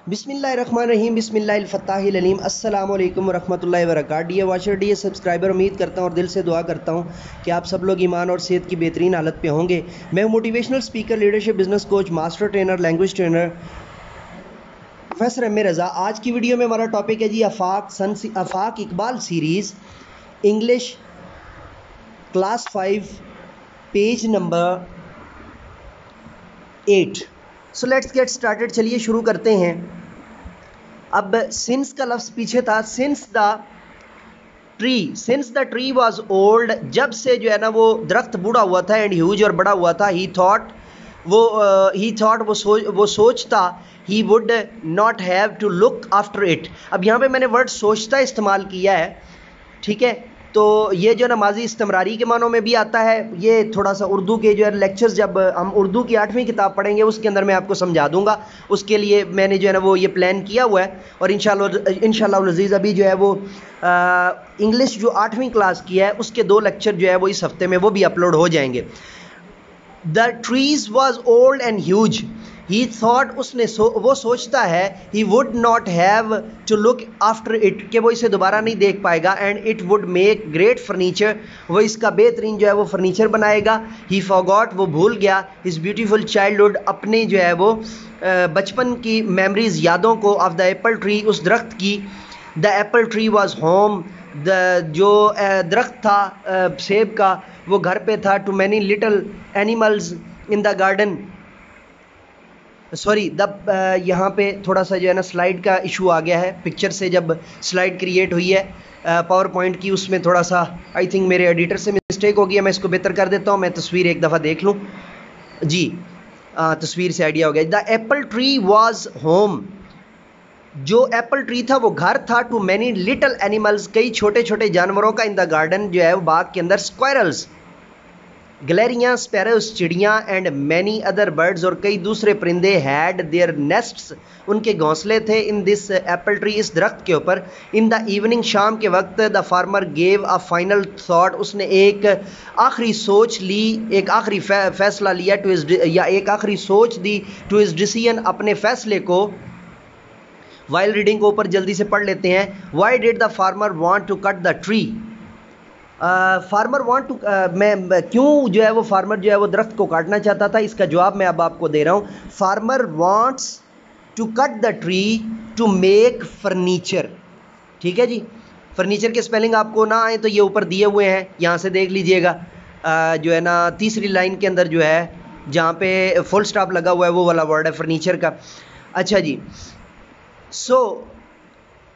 बिस्मिल्लाहिर्रहमानिर्रहीम बिस्मिल्लाहिल-फत्ताहिल-अलीम अस्सलामु अलैकुम वरहमतुल्लाहि वबरकातुहू। डियर वॉचर, डियर सब्सक्राइबर, उम्मीद करता हूँ और दिल से दुआ करता हूँ कि आप सब लोग ईमान और सेहत की बेहतरीन हालत पे होंगे। मैं motivational speaker, leadership, business coach, master trainer, language trainer professor M A Raza. आज की वीडियो में हमारा टॉपिक है G Afaq Iqbal series English class 5 page number 8। So let's get started. चलिए शुरू करते हैं। अब सिंस का लफ्ज़ पीछे था, since the tree was old, जब से जो है ना वो दरख्त बूढ़ा हुआ था, एंड ह्यूज और बड़ा हुआ था। ही थॉट वो सोचता, he would not have to look after it. अब यहाँ पे मैंने वर्ड सोचता इस्तेमाल किया है, ठीक है। तो ये जो है ना माजी इस्तिमरारी के मानों में भी आता है। ये थोड़ा सा उर्दू के जो है लेक्चर्स, जब हम उर्दू की 8वीं किताब पढ़ेंगे उसके अंदर मैं आपको समझा दूंगा। उसके लिए मैंने जो है ना वो ये प्लान किया हुआ है, और इंशाल्लाह अज़ीज़ अभी जो है वो इंग्लिश जो 8वीं क्लास की है उसके 2 लेक्चर जो है वो इस हफ्ते में वो भी अपलोड हो जाएंगे। The trees was old and huge, he thought, वो सोचता है, he would not have to look after it, कि वो इसे दोबारा नहीं देख पाएगा, and it would make great furniture, वो इसका बेहतरीन जो है वो फर्नीचर बनाएगा। ही फॉरगॉट, वो भूल गया, हिज ब्यूटीफुल चाइल्डहुड, अपने जो है वो बचपन की मेमोरीज, यादों को, ऑफ द एप्पल ट्री, उस दरख्त की। The apple tree was home, जो दरख्त था सेब का, वो घर पे था। Too many little animals in the garden, sorry यहाँ पे थोड़ा सा जो है ना स्लाइड का इशू आ गया है। पिक्चर से जब स्लाइड क्रिएट हुई है पावर पॉइंट की, उसमें थोड़ा सा आई थिंक मेरे एडिटर से मिस्टेक हो गई है। मैं इसको बेहतर कर देता हूँ, मैं तस्वीर एक दफ़ा देख लूँ जी। तस्वीर से आइडिया हो गया। The apple tree was home, जो एप्पल ट्री था वो घर था। टू मैनी लिटल एनिमल्स, कई छोटे छोटे जानवरों का। इन द गार्डन, जो है वो बाग के अंदर। स्क्वायरल्स, गलेरियाँ, स्पैरोस, चिड़ियाँ, एंड मैनी अदर बर्ड्स, और कई दूसरे परिंदे। हैड देयर नेस्ट्स, उनके घोंसले थे। इन दिस एप्पल ट्री, इस दरख्त के ऊपर। इन द इवनिंग, शाम के वक्त। The farmer gave a final thought, उसने एक आखिरी सोच ली, एक आखिरी फैसला लिया। टू हिज, या एक आखिरी सोच दी। टू हिज डिसीजन, अपने फैसले को। वाइल रीडिंग को ऊपर जल्दी से पढ़ लेते हैं। Why did the farmer want to cut the tree, farmer want to, मैं क्यों जो है वो फार्मर जो है वो दरख्त को काटना चाहता था, इसका जवाब मैं अब आपको दे रहा हूँ। Farmer wants to cut the tree to make furniture, ठीक है जी। फर्नीचर के स्पेलिंग आपको ना आए तो ये ऊपर दिए हुए हैं, यहाँ से देख लीजिएगा। जो है ना तीसरी लाइन के अंदर जो है जहाँ पे फुल स्टॉप लगा हुआ है वो वाला वर्ड है फर्नीचर का। अच्छा जी। सो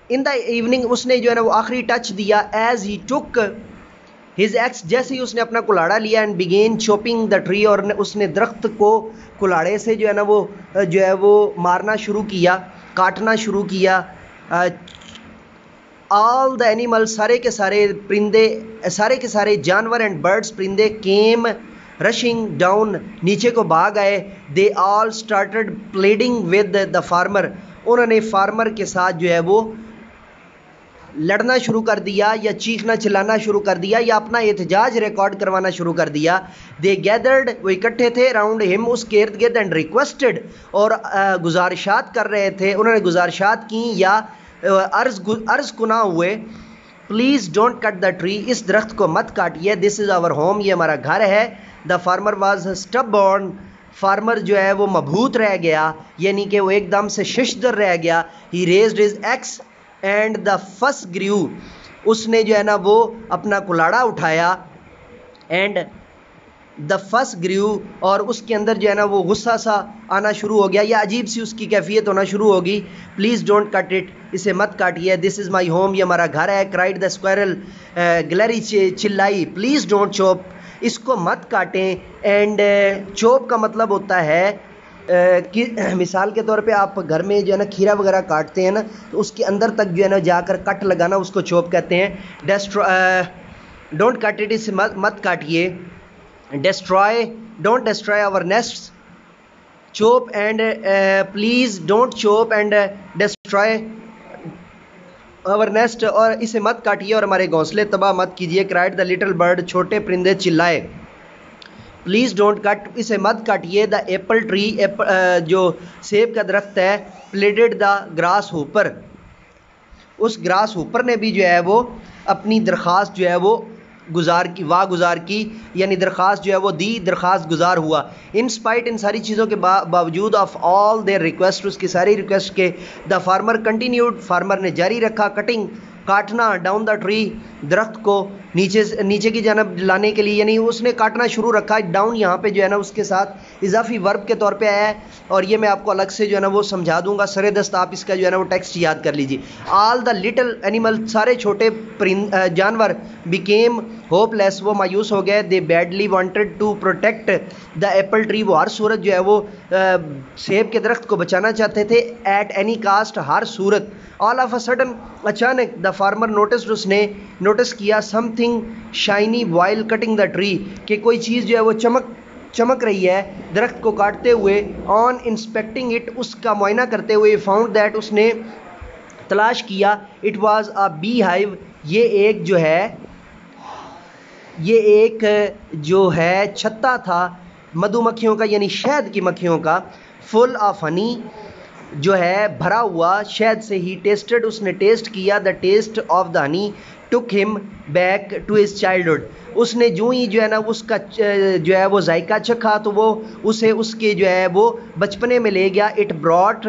इन द इवनिंग, उसने जो है ना वो आखिरी टच दिया। As he took his axe, जैसे ही उसने अपना कुल्हाड़ा लिया। And began chopping the tree, और उसने दरख्त को कुल्हाड़े से जो है ना वो मारना शुरू किया, काटना शुरू किया। ऑल द एनिमल्स, सारे के सारे परिंदे, सारे के सारे जानवर, एंड बर्ड्स, परिंदे, केम रशिंग डाउन, नीचे को भाग आए। They all started प्लेडिंग with the farmer, उन्होंने फार्मर के साथ जो है वो लड़ना शुरू कर दिया, या चीखना चिल्लाना शुरू कर दिया, या अपना एहतजाज रिकॉर्ड करवाना शुरू कर दिया। दे गैदर्ड, वो इकट्ठे थे। अराउंड हिम, उसके इर्द गिर्द। एंड रिक्वेस्टेड, और गुजारिशात कर रहे थे, उन्होंने गुजारिशात की या अर्ज कुना हुए। Please don't cut the tree, इस दरख्त को मत काटिए। दिस इज़ आवर होम, ये हमारा घर है। द फार्मर वाज स्टबबॉर्न, फार्मर जो है वो मबहूत रह गया, यानी कि वो एकदम से शिशदर रह गया। He raised his axe and the फस ग्रू, उसने जो है ना वो अपना कुल्हाड़ा उठाया। एंड द फस ग्रू, और उसके अंदर जो है ना वो गुस्सा सा आना शुरू हो गया, या अजीब सी उसकी कैफियत होना शुरू होगी। प्लीज़ डोंट कट इट, इसे मत काटिए। दिस इज़ माई होम, ये हमारा घर है। क्राइड द स्क्वायरल, गिलहरी चिल्लाई। प्लीज़ डोंट चॉप, इसको मत काटें। एंड चॉप का मतलब होता है कि मिसाल के तौर पे आप घर में जो है ना खीरा वगैरह काटते हैं ना, तो उसके अंदर तक जो है ना जाकर कट लगाना, उसको चॉप कहते हैं। डोंट कट इट, इसे मत काटिए। Destroy, don't destroy our nests, chop and please don't chop and destroy our nest, और इसे मत काटिए और हमारे घोंसले तबाह मत कीजिए। क्राइड द लिटिल बर्ड, छोटे परिंदे चिल्लाए। प्लीज़ डोंट कट, इसे मत काटिए। द एप्पल ट्री, जो सेब का दरख्त है, प्लेडेड द ग्रास होपर, उस ग्रास होपर ने भी जो है वो अपनी दरख्वास्त जो है वो गुजार की, यानी दरख्वास्त जो है वो दी, दरख्वास्त गुजार हुआ। इन स्पाइट, इन सारी चीज़ों के बावजूद, ऑफ ऑल देयर रिक्वेस्ट, उसकी सारी रिक्वेस्ट के, द फार्मर कंटिन्यूड, फार्मर ने जारी रखा, कटिंग, काटना, डाउन द ट्री, दरख्त को नीचे की जानब लाने के लिए, यानी उसने काटना शुरू रखा। डाउन यहाँ पे जो है ना उसके साथ इजाफी वर्ब के तौर पे आया है, और ये मैं आपको अलग से जो है ना वो समझा दूंगा सरे दस्त, आप इसका जो है ना वो टेक्स्ट याद कर लीजिए। ऑल द लिटिल एनिमल, सारे छोटे जानवर, बिकेम होपलेस, वो मायूस हो गए। They badly wanted to protect the apple tree, वो हर सूरत जो है वो सेब के दरख्त को बचाना चाहते थे। At any caste, her Surat. All of a sudden, अचानक, द फार्मर नोटिस, उसने नोटिस किया, something shiny while cutting the tree, कि कोई चीज़ जो है वो चमक रही है दरख्त को काटते हुए। ऑन इंस्पेक्टिंग इट, उसका मुआयना करते हुए, फाउंड दैट, उसने तलाश किया, it was a bee hive, ये एक जो है छत्ता था मधुमक्खियों का, यानी शहद की मक्खियों का। फुल ऑफ हनी, जो है भरा हुआ शहद से। ही टेस्टेड, उसने टेस्ट किया, the taste of the honey took him back to his childhood, उसने जो ही जो है ना उसका जो है वो जायका चखा, तो वो उसे उसके जो है वो बचपने में ले गया। It brought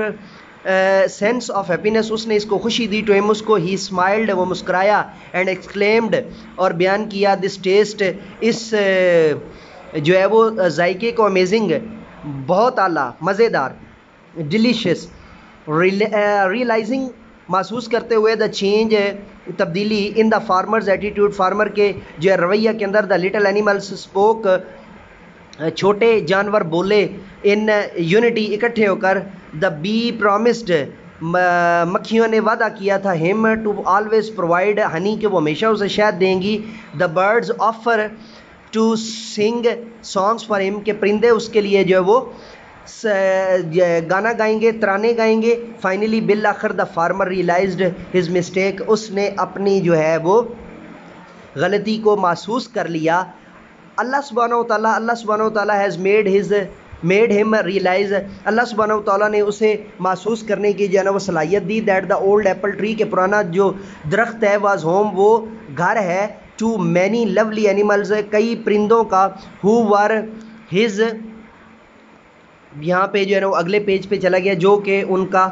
sense of happiness, उसने इसको खुशी दी। टू हिम, उसको। ही स्माइल्ड, वो मुस्कुराया। एंड एक्सक्लेम्ड, और बयान किया, दिस टेस्ट, इस जो है वो जायके को, अमेजिंग, बहुत आला, मज़ेदार, डिलीशियस, रियलाइजिंग, महसूस करते हुए, द चेंज, तब्दीली, in the farmers attitude, farmer के जो है रवैया के अंदर। द लिटिल एनिमल्स स्पोक, छोटे जानवर बोले। इन यूनिटी, इकट्ठे होकर। द बी प्रॉमिस्ड, मक्खियों ने वादा किया था। Him, to always provide honey, के वो हमेशा उसे शहद देंगी। The birds offer to sing songs for him, के परिंदे उसके लिए जो है वो गाना गाएंगे, तराने गाएंगे। फाइनली, बिल आखिर, the farmer realised his mistake, उसने अपनी जो है वो गलती को महसूस कर लिया। अल्लाह सुब्हानहू व तआला हैज़ मेड हिम रियलाइज, अल्लाह सुब्हानहू व तआला ने उसे महसूस करने की जो है ना वो सलाहियत दी। That the old apple tree, के पुराना जो दरख्त है, वाज होम, वो घर है। टू मैनी लवली एनिमल्स, कई परिंदों का। हु वर हिज, यहाँ पे जो है ना वो अगले पेज पे चला गया, जो कि उनका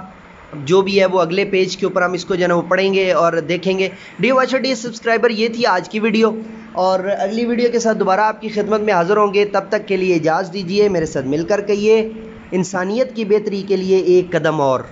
जो भी है वो अगले पेज के ऊपर हम इसको जो है ना वो पढ़ेंगे और देखेंगे। डियर वॉचर, डियर सब्सक्राइबर, ये थी आज की वीडियो, और अगली वीडियो के साथ दोबारा आपकी खिदमत में हाज़िर होंगे। तब तक के लिए इजाज़त दीजिए, मेरे साथ मिलकर कहिए, इंसानियत की बेहतरी के लिए एक कदम और।